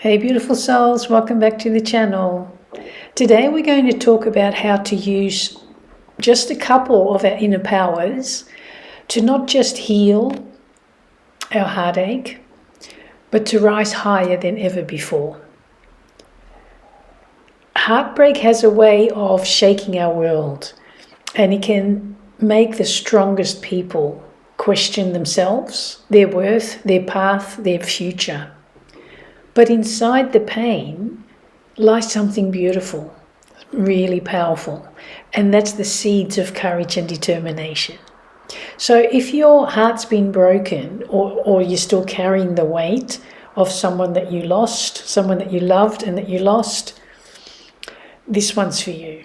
Hey beautiful souls, welcome back to the channel. Today we're going to talk about how to use just a couple of our inner powers to not just heal our heartache, but to rise higher than ever before. Heartbreak has a way of shaking our world, and it can make the strongest people question themselves, their worth, their path, their future. But inside the pain lies something beautiful, really powerful, and that's the seeds of courage and determination. So if your heart's been broken, or you're still carrying the weight of someone that you lost, someone that you loved and that you lost, this one's for you.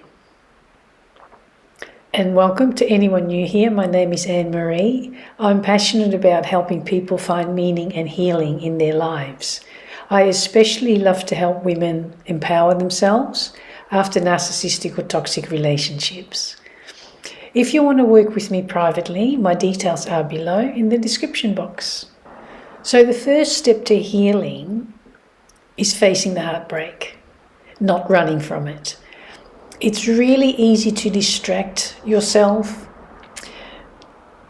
And welcome to anyone new here. My name is Anne-Marie. I'm passionate about helping people find meaning and healing in their lives. I especially love to help women empower themselves after narcissistic or toxic relationships. If you want to work with me privately, my details are below in the description box. So the first step to healing is facing the heartbreak, not running from it. It's really easy to distract yourself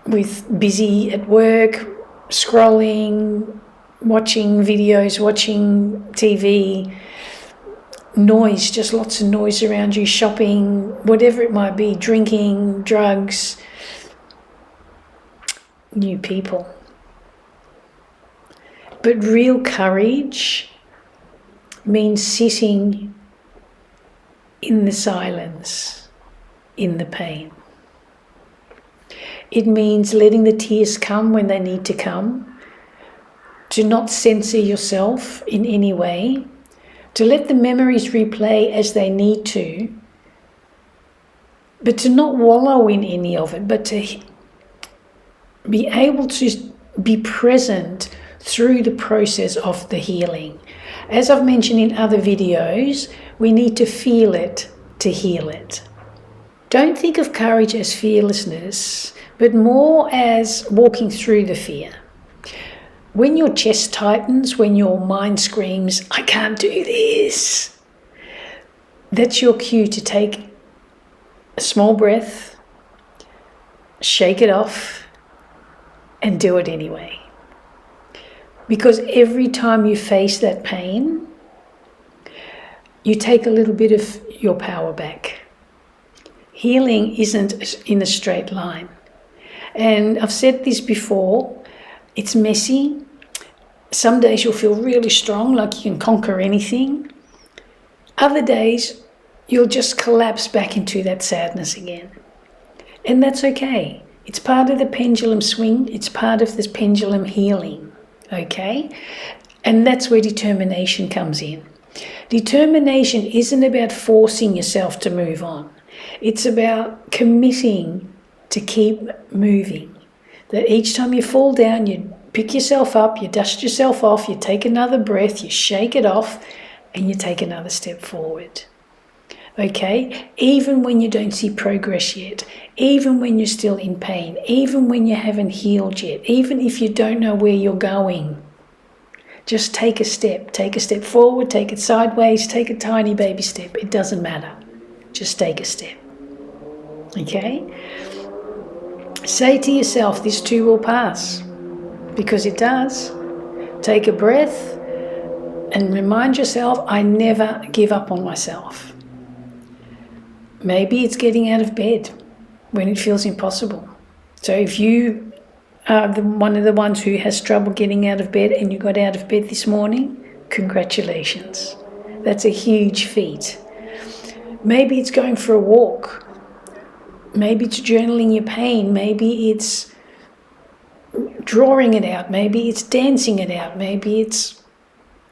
with busy at work, scrolling, watching videos, watching TV, noise, just lots of noise around you, shopping, whatever it might be, drinking, drugs, new people. But real courage means sitting in the silence, in the pain. It means letting the tears come when they need to come, to not censor yourself in any way, to let the memories replay as they need to, but to not wallow in any of it, but to be able to be present through the process of the healing. As I've mentioned in other videos, we need to feel it to heal it. Don't think of courage as fearlessness, but more as walking through the fear. When your chest tightens, when your mind screams, I can't do this, that's your cue to take a small breath, shake it off, and do it anyway. Because every time you face that pain, you take a little bit of your power back. Healing isn't in a straight line. And I've said this before, it's messy. Some days you'll feel really strong, like you can conquer anything. Other days, you'll just collapse back into that sadness again. And that's okay. It's part of the pendulum swing. It's part of this pendulum healing, okay? And that's where determination comes in. Determination isn't about forcing yourself to move on. It's about committing to keep moving. That each time you fall down, you pick yourself up, you dust yourself off, you take another breath, you shake it off, and you take another step forward. Okay? Even when you don't see progress yet, even when you're still in pain, even when you haven't healed yet, even if you don't know where you're going, just take a step forward, take it sideways, take a tiny baby step. It doesn't matter. Just take a step. Okay? Say to yourself, this too will pass. Because it does. Take a breath and remind yourself, I never give up on myself. Maybe it's getting out of bed when it feels impossible. So if you are one of the ones who has trouble getting out of bed and you got out of bed this morning, congratulations. That's a huge feat. Maybe it's going for a walk. Maybe it's journaling your pain. Maybe it's drawing it out. Maybe it's dancing it out. Maybe it's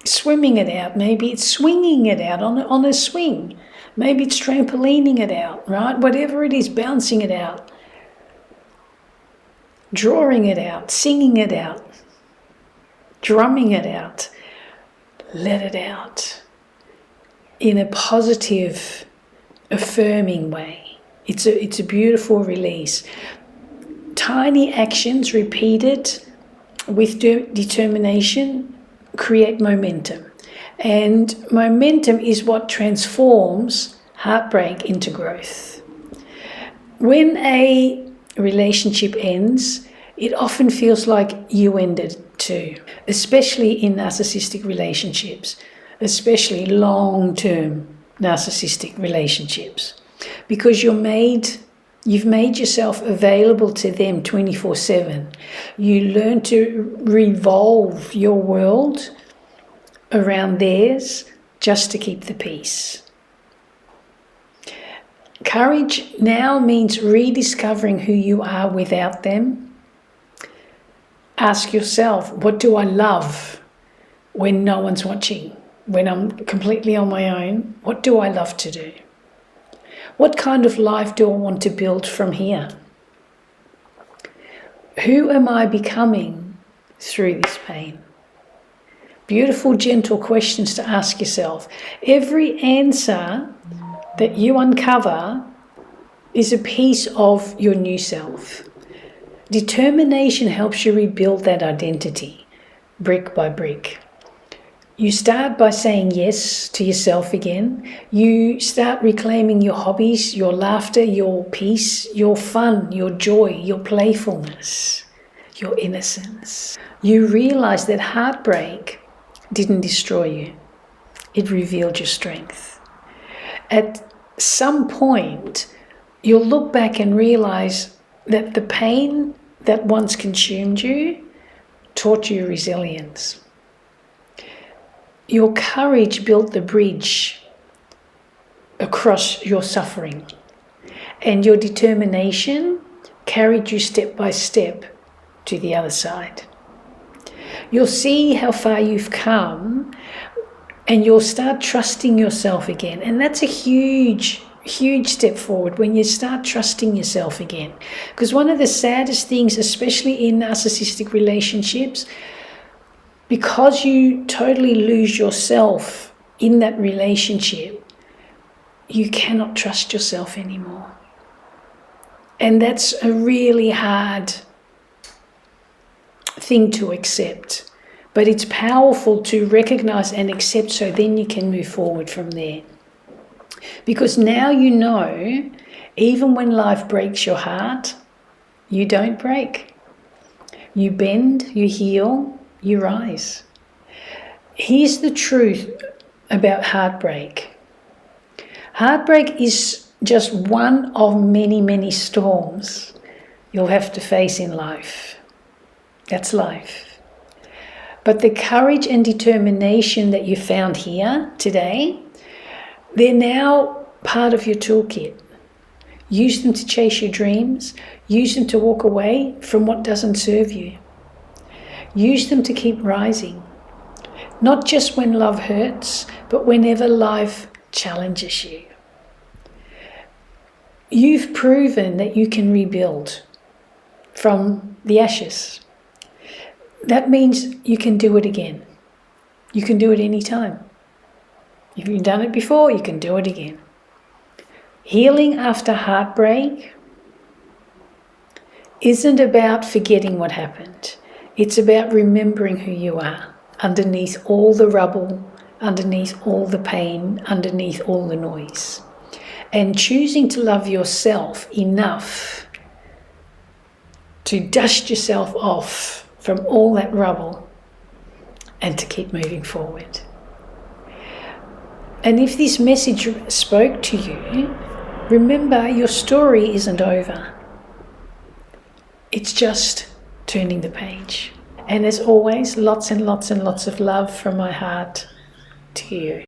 swimming it out. Maybe it's swinging it out on a swing. Maybe it's trampolining it out, right? Whatever it is, bouncing it out. Drawing it out, singing it out, drumming it out. Let it out in a positive, affirming way. It's a beautiful release. Tiny actions repeated with determination create momentum. And momentum is what transforms heartbreak into growth. When a relationship ends, it often feels like you ended too, especially in narcissistic relationships, especially long-term narcissistic relationships, because you've made yourself available to them 24/7. You learn to revolve your world around theirs just to keep the peace. Courage now means rediscovering who you are without them. Ask yourself, what do I love when no one's watching? When I'm completely on my own, what do I love to do? What kind of life do I want to build from here? Who am I becoming through this pain? Beautiful, gentle questions to ask yourself. Every answer that you uncover is a piece of your new self. Determination helps you rebuild that identity, brick by brick. You start by saying yes to yourself again. You start reclaiming your hobbies, your laughter, your peace, your fun, your joy, your playfulness, your innocence. You realize that heartbreak didn't destroy you. It revealed your strength. At some point, you'll look back and realize that the pain that once consumed you taught you resilience. Your courage built the bridge across your suffering, and your determination carried you step by step to the other side. You'll see how far you've come, and you'll start trusting yourself again. And that's a huge step forward when you start trusting yourself again. Because one of the saddest things, especially in narcissistic relationships, because you totally lose yourself in that relationship, you cannot trust yourself anymore. And that's a really hard thing to accept. But it's powerful to recognize and accept, so then you can move forward from there. Because now you know, even when life breaks your heart, you don't break. You bend, you heal, you rise. Here's the truth about heartbreak. Heartbreak is just one of many, many storms you'll have to face in life. That's life. But the courage and determination that you found here today, they're now part of your toolkit. Use them to chase your dreams. Use them to walk away from what doesn't serve you. Use them to keep rising. Not just when love hurts, but whenever life challenges you. You've proven that you can rebuild from the ashes. That means you can do it again. You can do it anytime. If you've done it before, you can do it again. Healing after heartbreak isn't about forgetting what happened. It's about remembering who you are underneath all the rubble, underneath all the pain, underneath all the noise. And choosing to love yourself enough to dust yourself off from all that rubble and to keep moving forward. And if this message spoke to you, remember your story isn't over. It's just turning the page. And as always, lots and lots and lots of love from my heart to you.